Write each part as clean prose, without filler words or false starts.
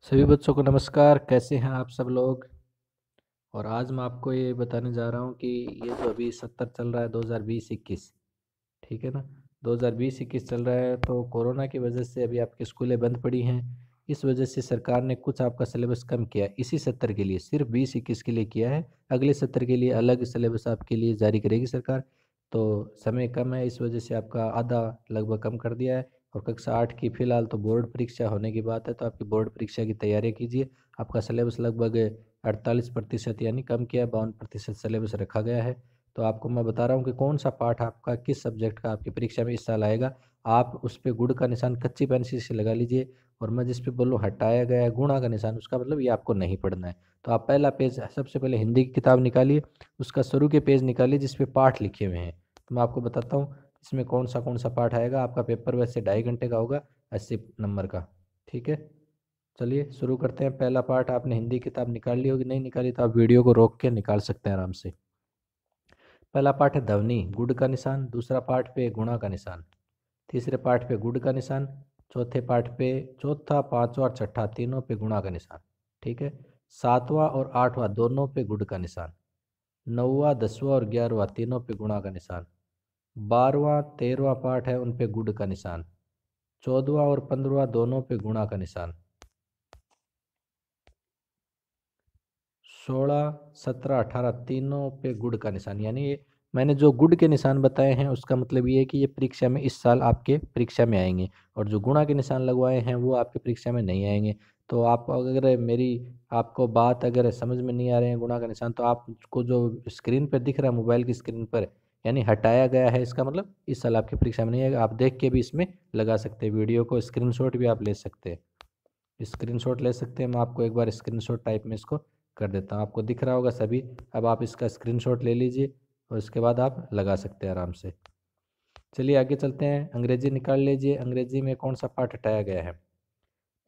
सभी बच्चों को नमस्कार। कैसे हैं आप सब लोग। और आज मैं आपको ये बताने जा रहा हूँ कि ये जो अभी सत्र चल रहा है 2020-21, ठीक है ना। 2020-21 चल रहा है तो कोरोना की वजह से अभी आपकी स्कूलें बंद पड़ी हैं। इस वजह से सरकार ने कुछ आपका सिलेबस कम किया है। इसी सत्र के लिए सिर्फ 20-21 के लिए किया है। अगले सत्र के लिए अलग सिलेबस आपके लिए जारी करेगी सरकार। तो समय कम है, इस वजह से आपका आधा लगभग कम कर दिया है। और कक्षा 8 की फ़िलहाल तो बोर्ड परीक्षा होने की बात है, तो आपकी बोर्ड परीक्षा की तैयारी कीजिए। आपका सिलेबस लगभग 48% यानी कम किया है, 52% सिलेबस रखा गया है। तो आपको मैं बता रहा हूँ कि कौन सा पाठ आपका किस सब्जेक्ट का आपकी परीक्षा में इस साल आएगा। आप उस पे गुण का निशान कच्ची पेंसिल से लगा लीजिए। और मैं जिस पे बोलूँ हटाया गया है गुणा का निशान, उसका मतलब ये आपको नहीं पढ़ना है। तो आप पहला पेज सबसे पहले हिंदी की किताब निकालिए, उसका शुरू के पेज निकालिए जिस पे पाठ लिखे हुए हैं। तो मैं आपको बताता हूँ इसमें कौन सा पाठ आएगा। आपका पेपर वैसे 2.5 घंटे का होगा, 80 नंबर का। ठीक है, चलिए शुरू करते हैं। पहला पाठ आपने हिंदी किताब निकाल ली होगी, नहीं निकाली तो आप वीडियो को रोक के निकाल सकते हैं आराम से। पहला पाठ है ध्वनि गुड का निशान, दूसरा पाठ पे गुणा का निशान, तीसरे पाठ पे गुड का निशान, चौथे पाठ पे, चौथा पांचवा और छठा तीनों पे गुणा का निशान। ठीक है, सातवां और आठवां दोनों पे गुड का निशान, नौवां 10वां और 11वां तीनों पे गुणा का निशान, 12वां 13वां पाठ है उन पे गुड का निशान, 14वां और 15वां दोनों पे गुणा का निशान, 16 17 18 तीनों पे गुड का निशान। यानी ये मैंने जो गुड के निशान बताए हैं उसका मतलब ये है कि ये परीक्षा में इस साल आपके परीक्षा में आएंगे। और जो गुणा के निशान लगवाए हैं वो आपके परीक्षा में नहीं आएंगे। तो आप अगर मेरी आपको बात अगर समझ में नहीं आ रहे हैं गुणा का निशान, तो आपको जो स्क्रीन पर दिख रहा है मोबाइल की स्क्रीन पर, यानी हटाया गया है, इसका मतलब इस साल आपकी परीक्षा में नहीं आएगा। आप देख के भी इसमें लगा सकते हैं, वीडियो को स्क्रीनशॉट भी आप ले सकते हैं। स्क्रीनशॉट ले सकते हैं। मैं आपको एक बार स्क्रीनशॉट टाइप में इसको कर देता हूँ, आपको दिख रहा होगा सभी। अब आप इसका स्क्रीनशॉट ले लीजिए और उसके बाद आप लगा सकते हैं आराम से। चलिए आगे चलते हैं। अंग्रेजी निकाल लीजिए, अंग्रेजी में कौन सा पाठ हटाया गया है।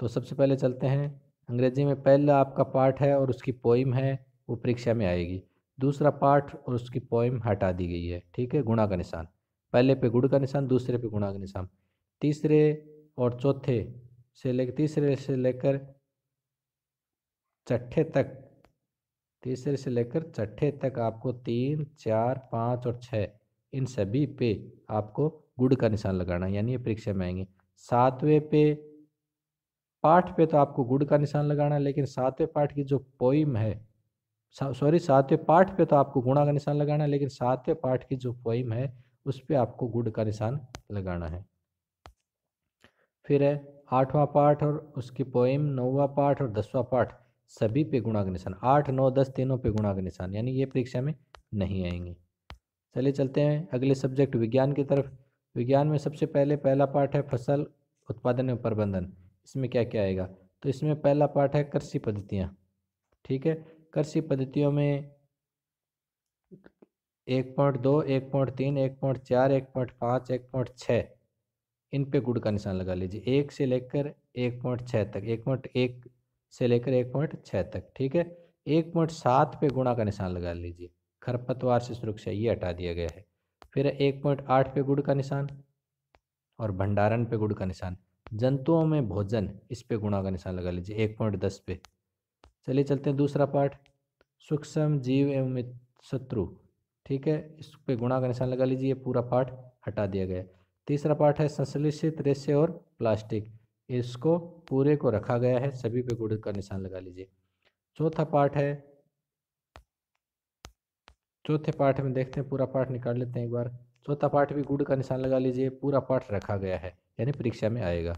तो सबसे पहले चलते हैं। अंग्रेजी में पहला आपका पाठ है और उसकी पोइम है, वो परीक्षा में आएगी। दूसरा पाठ और उसकी पोइम हटा दी गई है, ठीक है, गुणा का निशान। पहले पे गुण का निशान, दूसरे पे गुणा का निशान। तीसरे और चौथे से लेकर तीसरे से लेकर छठे तक, तीसरे से लेकर छठे तक आपको 3 4 5 और 6, इन सभी पे आपको गुड का निशान लगाना है, यानी ये परीक्षा में आएंगे। सातवें पे पाठ पे तो आपको गुड का निशान लगाना है, लेकिन सातवें पाठ की जो पोइम है, सॉरी, सातवें पाठ पे तो आपको गुणा का निशान लगाना है, लेकिन सातवें पाठ की जो पोइम है उस पे आपको गुड का निशान लगाना है। फिर है आठवां पाठ और उसकी पोइम, नौवां पाठ और 10वां पाठ, सभी पे गुणा का निशान। 8 9 10 तीनों पे गुणा का निशान, यानी ये परीक्षा में नहीं आएंगे। चलिए चलते हैं अगले सब्जेक्ट विज्ञान की तरफ। विज्ञान में सबसे पहले पहला पाठ है फसल उत्पादन एवं प्रबंधन। इसमें क्या क्या आएगा। तो इसमें पहला पाठ है कृषि पद्धतियाँ। ठीक है, कृषि पद्धतियों में 1.2 1.3 1.4 1.5 1.6, इन पे गुड का निशान लगा लीजिए। 1 से लेकर 1.6 तक, 1.1 से लेकर 1.6 तक। ठीक है, 1.7 पे गुणा का निशान लगा लीजिए। खरपतवार से सुरक्षा ये हटा दिया गया है। फिर 1.8 पे गुड का निशान और भंडारण पे गुड का निशान। जंतुओं में भोजन, इस पे गुणा का निशान लगा लीजिए 1.10 पे। चलिए चलते हैं दूसरा पाठ, सूक्ष्म जीव एवं शत्रु। ठीक है, इस पे गुणा का निशान लगा लीजिए, ये पूरा पाठ हटा दिया गया है। तीसरा पाठ है संश्लेषित रेशे और प्लास्टिक, इसको पूरे को रखा गया है, सभी पे गुण का निशान लगा लीजिए। चौथा पाठ है, चौथे पाठ में देखते हैं, पूरा पाठ निकाल लेते हैं एक बार। चौथा पाठ भी गुड़ का निशान लगा लीजिए, पूरा पाठ रखा गया है, यानी परीक्षा में आएगा।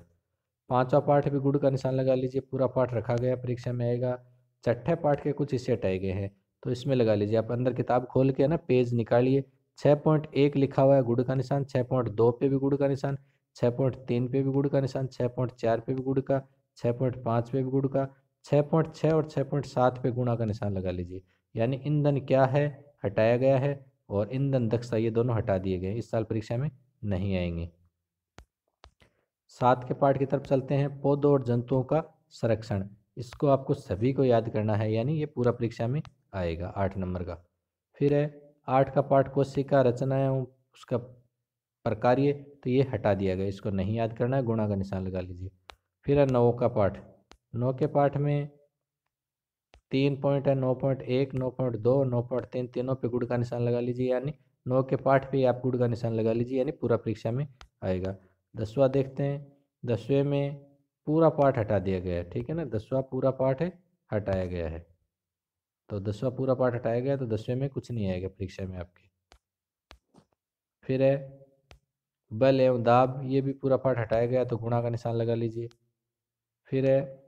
पांचवा पाठ भी गुड़ का निशान लगा लीजिए, पूरा पाठ रखा गया, परीक्षा में आएगा। छठे पाठ के कुछ हिस्से हटाए गए हैं, तो इसमें लगा लीजिए। आप अंदर किताब खोल के ना पेज निकालिए। 6.1 लिखा हुआ है गुड़ का निशान, 6.2 पे भी गुड़ का निशान, 6.3 पे भी गुड़ का निशान, 6.4 पे भी गुड़ का, 6.5 पे भी गुड़ का, 6.6 और 6.7 पे गुणा का निशान लगा लीजिए। यानी ईंधन क्या है, हटाया गया है, और ईंधन दक्षता ये दोनों हटा दिए गए, इस साल परीक्षा में नहीं आएंगे। 7 के पाठ की तरफ चलते हैं, पौधों और जंतुओं का संरक्षण। इसको आपको सभी को याद करना है, यानी ये पूरा परीक्षा में आएगा 8 नंबर का। फिर है 8 का पाठ कोशिका रचना एवं उसका प्रकार्य, तो ये हटा दिया गया, इसको नहीं याद करना है, गुणा का निशान लगा लीजिए। फिर है 9 का पाठ 9 के पाठ में 3 पॉइंट है, 9.1, 9.2, 9.3, तीनों पे गुड़ का निशान लगा लीजिए, यानी 9 के पाठ पे आप गुड़ का निशान लगा लीजिए, यानी पूरा परीक्षा में आएगा। 10वां देखते हैं। 10वें में पूरा पाठ हटा दिया गया है, ठीक है ना, 10वां पूरा पाठ है, हटाया गया है। तो 10वां पूरा पाठ हटाया गया, तो 10वें में कुछ नहीं आएगा परीक्षा में आपके। फिर है बल एवं दाब, ये भी पूरा पाठ हटाया गया, तो गुणा का निशान लगा लीजिए। फिर है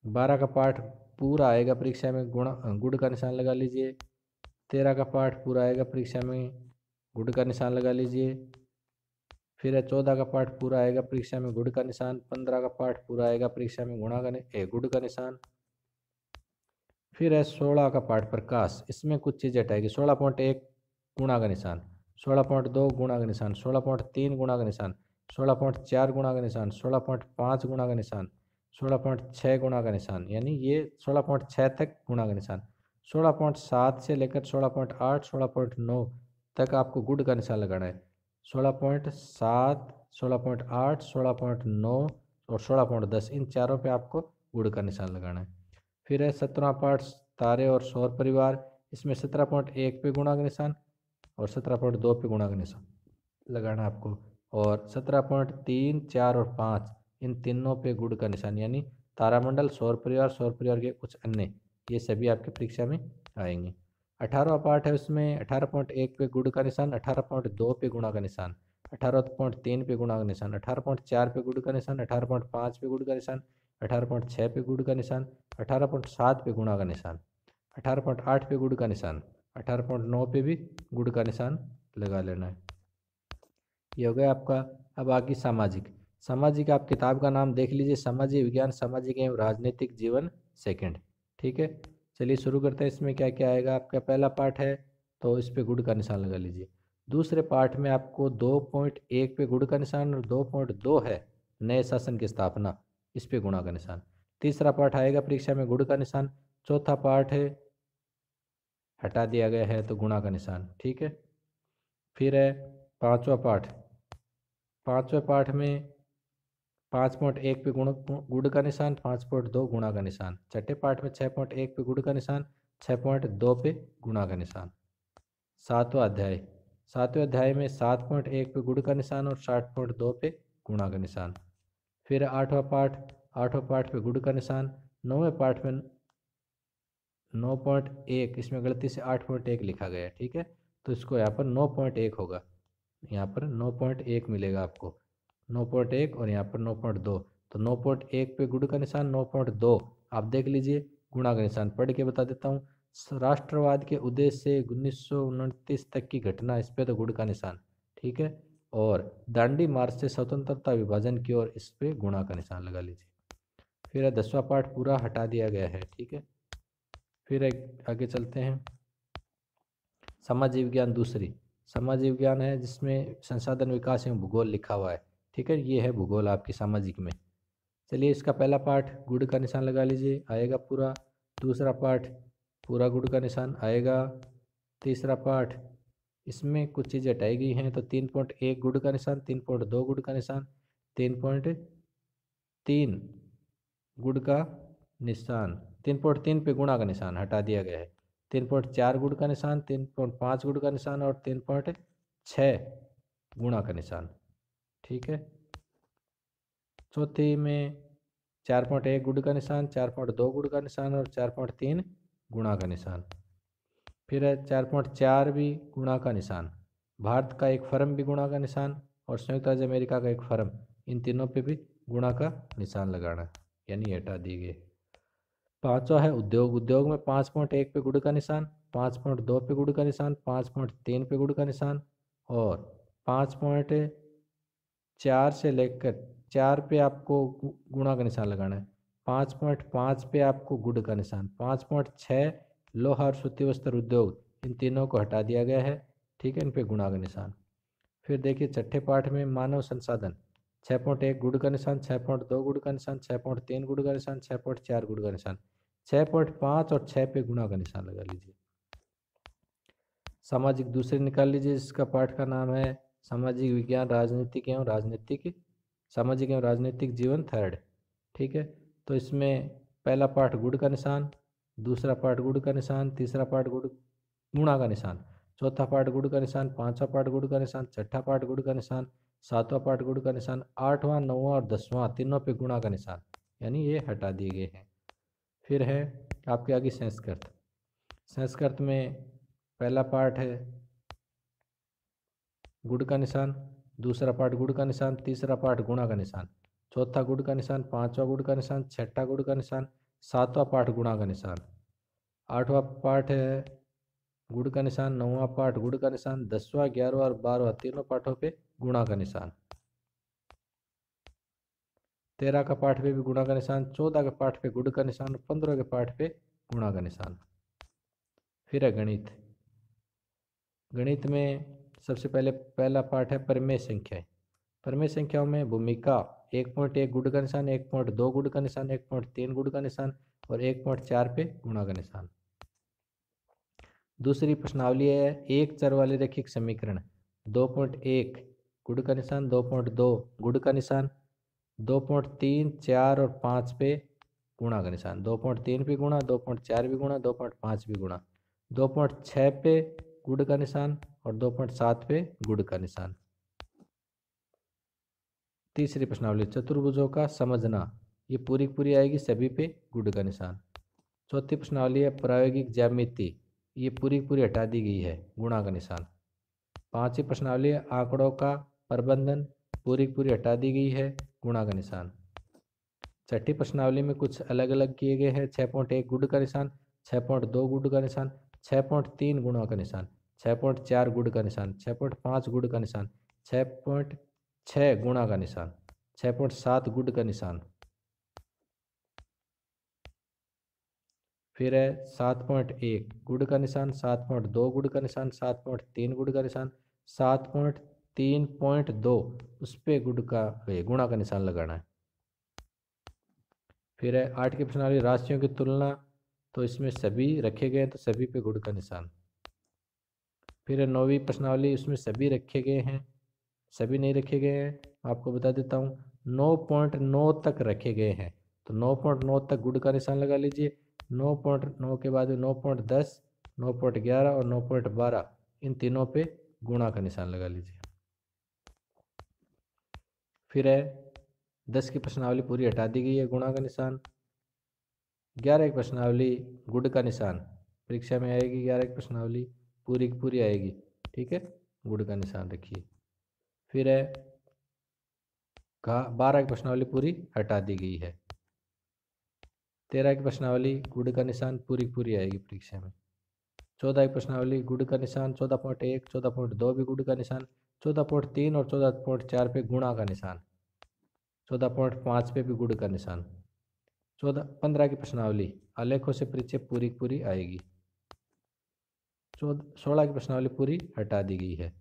12 का पाठ पूरा आएगा परीक्षा में, गुड़ का निशान लगा लीजिए। 13 का पाठ पूरा आएगा परीक्षा में, गुड़ का निशान लगा लीजिए। फिर है 14 का पाठ पूरा आएगा परीक्षा में, गुड़ का निशान। 15 का पाठ पूरा आएगा परीक्षा में, गुड़ का निशान। फिर है 16 का पाठ प्रकाश, इसमें कुछ चीज़ें हटाएगी। 16.1 गुणा का निशान, 16.2 गुणा का निशान, 16.3 गुणा का निशान, 16.4 गुणा का निशान, 16.5 गुणा का निशान, 16.6 गुणा का निशान, यानी ये 16.6 तक गुणा का निशान। 16.7 से लेकर 16.8, 16.9 तक आपको गुड़ का निशान लगाना है। 16.7, 16.8, 16.9 और 16.10, इन चारों पे आपको गुड़ का निशान लगाना है। फिर है 17वां पाठ तारे और सौर परिवार, इसमें 17.1 पे गुणा का निशान और 17.2 पे गुणा का निशान लगाना आपको। और 17.3, 4 और 5, इन तीनों पे गुड़ का निशान, यानी तारामंडल, सौर परिवार के कुछ अन्य, ये सभी आपके परीक्षा में आएंगे। 18वां पाठ है, उसमें 18.1 पे गुड़ का निशान, 18.2 पे गुणा का निशान, 18.3 पे गुणा का निशान, 18.4 पे गुड़ का निशान, 18.5 पे गुड़ का निशान, 18.6 पे गुड़ का निशान, 18.7 पे गुणा का निशान, 18.8 पे गुड़ का निशान, 18.9 पे भी गुड़ का निशान लगा लेना है। ये हो गया आपका। अब आगे सामाजिक। सामाजिक आप किताब का नाम देख लीजिए, सामाजिक विज्ञान सामाजिक एवं राजनीतिक जीवन सेकंड, ठीक है। चलिए शुरू करते हैं। इसमें क्या क्या आएगा। आपका पहला पाठ है, तो इस पे गुड़ का निशान लगा लीजिए। दूसरे पाठ में आपको 2.1 पे गुड़ का निशान और 2.2 है नए शासन की स्थापना, इस पे गुणा का निशान। तीसरा पाठ आएगा परीक्षा में, गुड़ का निशान। चौथा पाठ है, हटा दिया गया है, तो गुणा का निशान, ठीक है। फिर है पांचवा पाठ। पांचवें पाठ में 5.1 पे गुड़ का निशान, 5.2 गुणा का निशान। छठे पाठ में 6.1 पे गुड़ का निशान, 6.2 पे गुणा का निशान। सातवां अध्याय। सातवें अध्याय में 7.1 पे गुड़ का निशान और 60.2 पे गुणा का निशान। फिर आठवां पाठ। आठवां पाठ पे गुड़ का निशान। नौवें पाठ में 9.1, इसमें गलती से 8.1 लिखा गया है, ठीक है, तो इसको यहाँ पर 9.1 होगा। यहाँ पर 9.1 मिलेगा आपको, 9.1 और यहाँ पर 9.2, तो 9.1 पे गुड़ का निशान, 9.2 आप देख लीजिए गुणा का निशान। पढ़ के बता देता हूँ। राष्ट्रवाद के उदय से 1929 तक की घटना, इस पे तो गुड़ का निशान, ठीक है। और दांडी मार्च से स्वतंत्रता विभाजन की ओर, इस पे गुणा का निशान लगा लीजिए। फिर 10वां पाठ पूरा हटा दिया गया है, ठीक है। फिर आगे चलते हैं। सामाजिक विज्ञान दूसरी। सामाजिक विज्ञान है जिसमें संसाधन विकास एवं भूगोल लिखा हुआ है, ठीक है, ये है भूगोल आपकी सामाजिक में। चलिए इसका पहला पाठ गुड़ का निशान लगा लीजिए, आएगा पूरा। दूसरा पाठ पूरा गुड़ का निशान आएगा। तीसरा पाठ, इसमें कुछ चीज़ें हटाई गई हैं, तो 3.1 गुड़ का निशान, 3.2 गुड़ का निशान, 3.3 गुड़ का निशान, 3.3 पे गुणा का निशान हटा दिया गया है। 3.4 गुड़ का निशान, 3.5 गुड़ का निशान और 3.6 गुणा का निशान, ठीक है। चौथी में 4.1 गुड़ का निशान, 4.2 गुड़ का निशान और 4.3 गुणा का निशान। फिर है 4.4 भी गुणा का निशान। भारत का एक फर्म भी गुणा का निशान और संयुक्त राज्य अमेरिका का एक फर्म, इन तीनों पे भी गुणा का निशान लगाना, यानी हटा दिए गए। पांचवा है उद्योग। उद्योग में 5.1 पे गुड़ का निशान, 5.2 पे गुड़ का निशान, 5.3 पे गुड़ का निशान और 5.4 से लेकर 4 पे आपको गुणा का निशान लगाना है। 5.5 पे आपको गुड़ का निशान। 5.6 लोहा और सूती वस्त्र उद्योग, इन तीनों को हटा दिया गया है, ठीक है, इन पे गुणा का निशान। फिर देखिए छठे पाठ में मानव संसाधन। 6.1 गुड़ का निशान, 6.2 गुड़ का निशान, 6.3 गुड़ का निशान, 6.4 गुड़ का निशान, 6.5 और 6 पे गुणा का निशान लगा लीजिए। सामाजिक दूसरे निकाल लीजिए, जिसका पाठ का नाम है सामाजिक विज्ञान राजनीतिक एवं राजनीतिक, सामाजिक एवं राजनीतिक जीवन थर्ड। ठीक है। तो इसमें पहला पार्ट गुण का निशान, दूसरा पार्ट गुण का निशान, तीसरा पार्ट गुणा का निशान, चौथा पार्ट गुण का निशान, पांचवा पार्ट गुण का निशान, छठा पार्ट गुण का निशान, सातवां पार्ट गुण का निशान, आठवां, नौवां और 10वां तीनों पे गुणा का निशान, यानी ये हटा दिए गए हैं। फिर है आपके आगे संस्कृत। संस्कृत में पहला पार्ट है गुण का निशान, दूसरा पार्ट गुण का निशान, तीसरा पार्ट गुणा का निशान, चौथा गुण का निशान, पांचवा गुण का निशान, छठा गुण का निशान, सातवां पार्ट गुणा का निशान, आठवां पार्ट है गुण का निशान, नौवां पार्ट गुण का निशान, 10वां, 11वां और 12वां तीनों पाठों पे गुणा का निशान, 13 का पाठ पे भी गुणा का निशान, 14 के पाठ पे गुण का निशान, 15 के पाठ पे गुणा का निशान। फिर है गणित। गणित में सबसे पहले पहला पाठ है परिमेय संख्याएं। परिमेय संख्याओं में भूमिका 1.1 गुण का निशान, 1.2 गुण का निशान, 1.3 गुण का निशान और 1.4 पे गुणा का निशान। दूसरी प्रश्नावली है एक चर वाले रैखिक समीकरण, 2.1 गुण का निशान, 2.2 गुण का निशान, 2.3, 4 और 5 पे गुणा का निशान, 2.3 भी गुणा, 2.4 भी गुणा, 2.5 भी गुणा, 2.6 पे गुण का निशान और 2.7 पे गुण का निशान। तीसरी प्रश्नावली चतुर्भुजों का समझना, ये पूरी पूरी आएगी, सभी पे गुण का निशान। चौथी प्रश्नावली है प्रायोगिक ज्यामिति, ये पूरी पूरी हटा दी गई है, गुणा का निशान। पांचवी प्रश्नावली है आंकड़ों का प्रबंधन, पूरी पूरी हटा दी गई है, गुणा का निशान। छठी प्रश्नावली में कुछ अलग अलग किए गए हैं, 6.1 गुण का निशान, 6.2 गुण का निशान, 6.3 गुणा का निशान, 6.4 गुण का निशान, 6.5 गुण का निशान, 6.6 गुणा का निशान, 6.7 गुण का निशान। फिर है 7.1 गुण का निशान, 7.2 गुण का निशान, 7.3 गुण का निशान, 7.3.2 उस पर गुणा का निशान लगाना है। फिर है 8 की प्रश्नावली राशियों की तुलना, तो इसमें सभी रखे गए हैं तो सभी पे गुण का निशान। फिर है 9वीं प्रश्नावली, इसमें सभी रखे गए हैं, सभी नहीं रखे गए हैं, आपको बता देता हूँ 9.9 तक रखे गए हैं, तो 9.9 तक गुण का निशान लगा लीजिए। 9.9 के बाद 9.10, 9.11 और 9.12 इन तीनों पे गुणा का निशान लगा लीजिए। फिर है 10 की प्रश्नावली पूरी हटा दी गई है, गुणा का निशान। 11 की प्रश्नावली गुण का निशान परीक्षा में आएगी, 11 की प्रश्नावली पूरी की पूरी आएगी, ठीक है, गुण का निशान रखिए। फिर है 12 की प्रश्नावली पूरी हटा दी गई है। 13 की प्रश्नावली गुण का निशान पूरी की पूरी आएगी परीक्षा में। 14 की प्रश्नावली गुण का निशान, 14.1, 14.2 भी गुण का निशान, 14.3 और 14.4 पे गुणा का निशान, 14.5 पे भी गुण का निशान। 15 की प्रश्नावली आलेखों से परिचय पूरी पूरी आएगी। 16 की प्रश्नावली पूरी हटा दी गई है,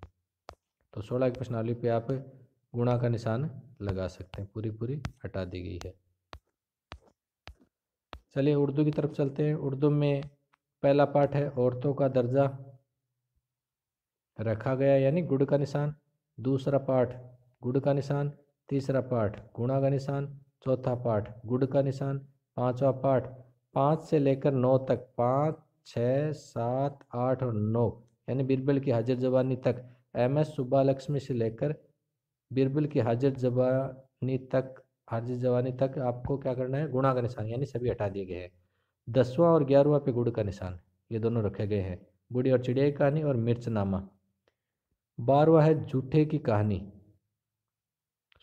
तो 16 की प्रश्नावली पे आप गुणा का निशान लगा सकते हैं, पूरी पूरी हटा दी गई है। चलिए उर्दू की तरफ चलते हैं। उर्दू में पहला पाठ है औरतों का दर्जा रखा गया, यानी गुण का निशान। दूसरा पाठ गुण का निशान, तीसरा पाठ गुणा का निशान, चौथा पाठ गुण का निशान, पांचवा पाठ 5 से लेकर 9 तक, 5, 6, 7, 8 और 9 यानी बिरबल की हाजिर जबानी तक, MS सुब्बालक्ष्मी से लेकर बिरबल की हाजिर जवानी तक आपको क्या करना है, गुणा का निशान, यानी सभी हटा दिए गए हैं। 10वां और 11वां पे गुण का निशान, ये दोनों रखे गए हैं। बूढ़ी और चिड़िया की कहानी और मिर्चनामा। 12वां है झूठे की कहानी,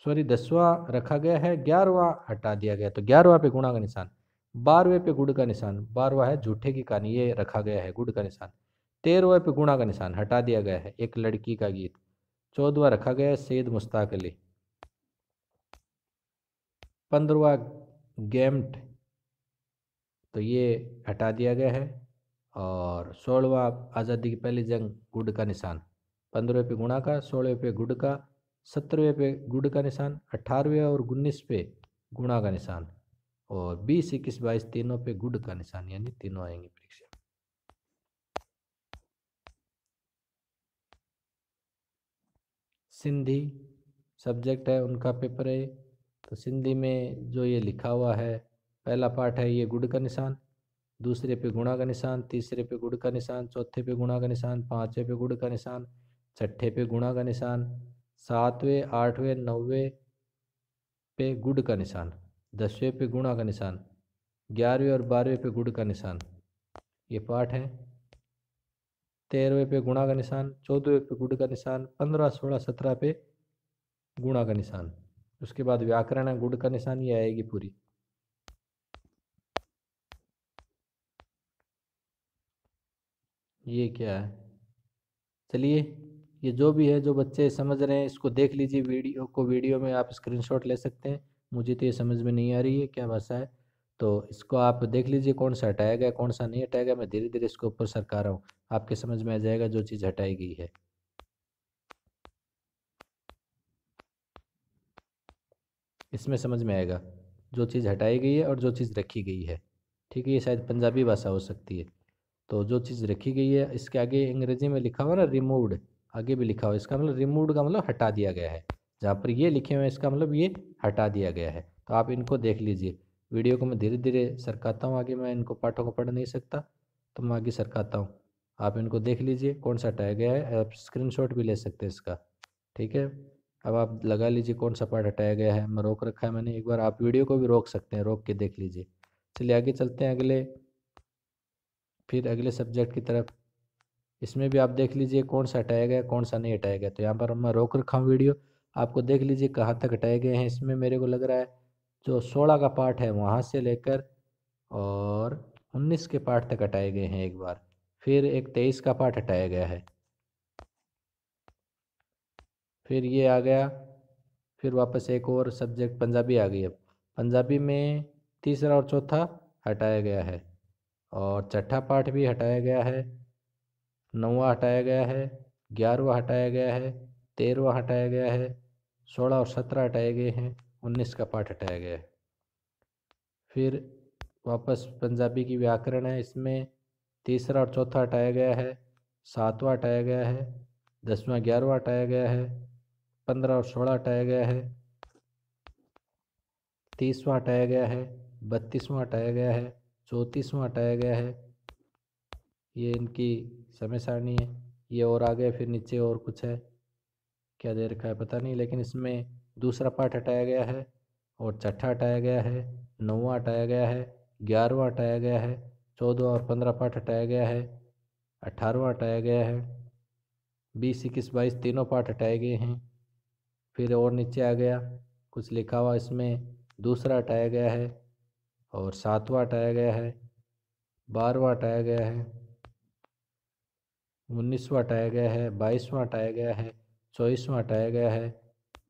सॉरी 10वां रखा गया है, 11वां हटा दिया गया, तो 11वां पे गुणा का निशान। 12वें पे गुण का निशान, 12वां है झूठे की कहानी, ये रखा गया है गुण का निशान। 13वें पे गुणा का निशान हटा दिया गया है, एक लड़की का गीत। 14वां रखा गया है सैयद मुश्ताक अली। 15वां गेम्ट, तो ये हटा दिया गया है। और 16वां आज़ादी की पहली जंग गुड का निशान, 15वें पे गुणा का, 16वें पे गुड का, 17वें पे गुड का निशान, 18वें और 19 पे गुणा का निशान, और 20, 21, 22 तीनों पे गुड का निशान, यानी तीनों आएंगे परीक्षा। सिंधी सब्जेक्ट है, उनका पेपर है, तो सिंधी में जो ये लिखा हुआ है, पहला पार्ट है ये गुड़ का निशान, दूसरे पे गुणा का निशान, तीसरे पे गुड़ का निशान, चौथे पे गुणा का निशान, पांचवें पे गुड़ का निशान, छठे पे गुणा का निशान, सातवें आठवें नौवें पे गुड़ का निशान, 10वें पे गुणा का निशान, 11वें और 12वें पे गुड़ का निशान, ये पाठ है। 13वें पे गुणा का निशान, 14वें पे गुड़ का निशान, 15, 16, 17 पे गुणा का निशान। उसके बाद व्याकरण है, गुड़ का निशान, ये आएगी पूरी। ये क्या है, चलिए ये जो भी है, जो बच्चे समझ रहे हैं इसको देख लीजिए, वीडियो को, वीडियो में आप स्क्रीनशॉट ले सकते हैं। मुझे तो ये समझ में नहीं आ रही है क्या भाषा है, तो इसको आप देख लीजिए कौन सा हटाया गया कौन सा नहीं हटाया गया। मैं धीरे धीरे इसको ऊपर सरका रहा हूँ, आपके समझ में आ जाएगा जो चीज़ हटाई गई है। इसमें समझ में आएगा जो चीज़ हटाई गई है और जो चीज़ रखी गई है। ठीक है, ये शायद पंजाबी भाषा हो सकती है। तो जो चीज़ रखी गई है, इसके आगे अंग्रेजी में लिखा हुआ ना रिमूव्ड, आगे भी लिखा हुआ, इसका मतलब रिमूव्ड का मतलब हटा दिया गया है। जहाँ पर ये लिखे हुए हैं इसका मतलब ये हटा दिया गया है। तो आप इनको देख लीजिए, वीडियो को मैं धीरे धीरे सरकाता हूँ आगे, मैं इनको पाठों को पढ़ नहीं सकता तो मैं आगे सरकाता हूँ। आप इनको देख लीजिए कौन सा हटाया गया है, आप स्क्रीनशॉट भी ले सकते हैं इसका। ठीक है, अब आप लगा लीजिए कौन सा पार्ट हटाया गया है, मैं रोक रखा है मैंने, एक बार आप वीडियो को भी रोक सकते हैं, रोक के देख लीजिए। चलिए आगे चलते हैं अगले, फिर अगले सब्जेक्ट की तरफ। इसमें भी आप देख लीजिए कौन सा हटाया गया कौन सा नहीं हटाया गया। तो यहाँ पर मैं रोक रखा हूँ वीडियो, आपको देख लीजिए कहाँ तक हटाए गए हैं। इसमें मेरे को लग रहा है जो 16 का पार्ट है वहाँ से लेकर और 19 के पार्ट तक हटाए गए हैं एक बार, फिर एक 23 का पार्ट हटाया गया है, फिर ये आ गया, फिर वापस एक और सब्जेक्ट पंजाबी आ गई। अब पंजाबी में तीसरा और चौथा हटाया गया है, और छठा पाठ भी हटाया गया है, 9वां हटाया गया है, 11वां हटाया गया है, 13वां हटाया गया है, 16 और 17 हटाए गए हैं, 19 का पाठ हटाया गया है। फिर वापस पंजाबी की व्याकरण है, इसमें तीसरा और चौथा हटाया गया है, 7वां हटाया गया है, 10वां 11वां हटाया गया है, 15 और 16 हटाया गया है, 30वां हटाया गया है, 32वां हटाया गया है, 34वां हटाया गया है। ये इनकी समय सारणी है। ये और आगे फिर नीचे और कुछ है, क्या दे रखा है पता नहीं, लेकिन इसमें दूसरा पार्ट हटाया गया है और छठा हटाया गया है, 9वां हटाया गया है, 11वां हटाया गया है, 14 और 15 पार्ट हटाया गया है, 18वां हटाया गया है, 20, 21, 22 तीनों पार्ट हटाए गए हैं। फिर और नीचे आ गया कुछ लिखा हुआ, इसमें दूसरा हटाया गया है और 7वां हटाया गया है, 12वां हटाया गया है, 19वां हटाया गया है, 22वां हटाया गया है, 24वां हटाया गया है।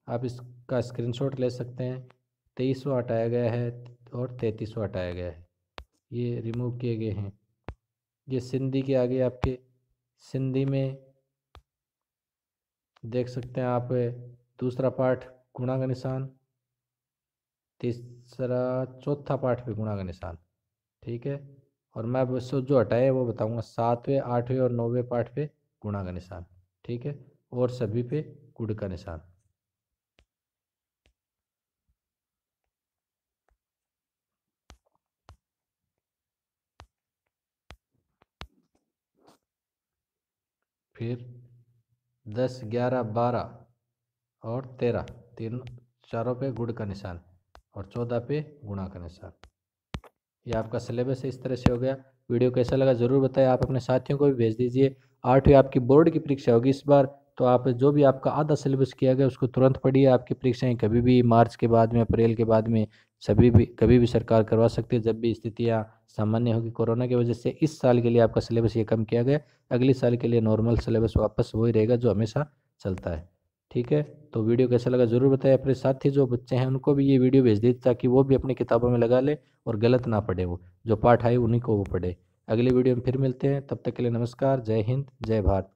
आप इसका स्क्रीनशॉट ले सकते हैं। 23वां हटाया गया है और 33वां हटाया गया है, ये रिमूव किए गए हैं। ये सिंधी के आगे आपके सिंधी में देख सकते हैं आप, दूसरा पार्ट गुणा का निशान, तीसरा चौथा पार्ट पे गुणा का निशान। ठीक है, और मैं बस जो हटाए वो बताऊंगा, 7वें 8वें और 9वें पार्ट पे गुणा का निशान। ठीक है, और सभी पे गुण का निशान। फिर 10, 11, 12 और 13 तीनों, चारों पे गुण का निशान और 14 पे गुणा का निशान। ये आपका सिलेबस है, इस तरह से हो गया। वीडियो कैसा लगा ज़रूर बताएं, आप अपने साथियों को भी भेज दीजिए। 8वीं आपकी बोर्ड की परीक्षा होगी इस बार, तो आप जो भी आपका आधा सिलेबस किया गया उसको तुरंत पढ़िए। आपकी परीक्षाएं कभी भी मार्च के बाद में, अप्रैल के बाद में, सभी भी कभी भी सरकार करवा सकती है, जब भी स्थितियाँ सामान्य होगी। कोरोना की वजह से इस साल के लिए आपका सिलेबस ये कम किया गया, अगले साल के लिए नॉर्मल सिलेबस वापस वही रहेगा जो हमेशा चलता है। ठीक है, तो वीडियो कैसा लगा ज़रूर बताएं। अपने साथी जो बच्चे हैं उनको भी ये वीडियो भेज दीजिए ताकि वो भी अपनी किताबों में लगा ले और गलत ना पढ़े, वो जो पाठ आए उन्हीं को वो पढ़े। अगली वीडियो में फिर मिलते हैं, तब तक के लिए नमस्कार, जय हिंद, जय भारत।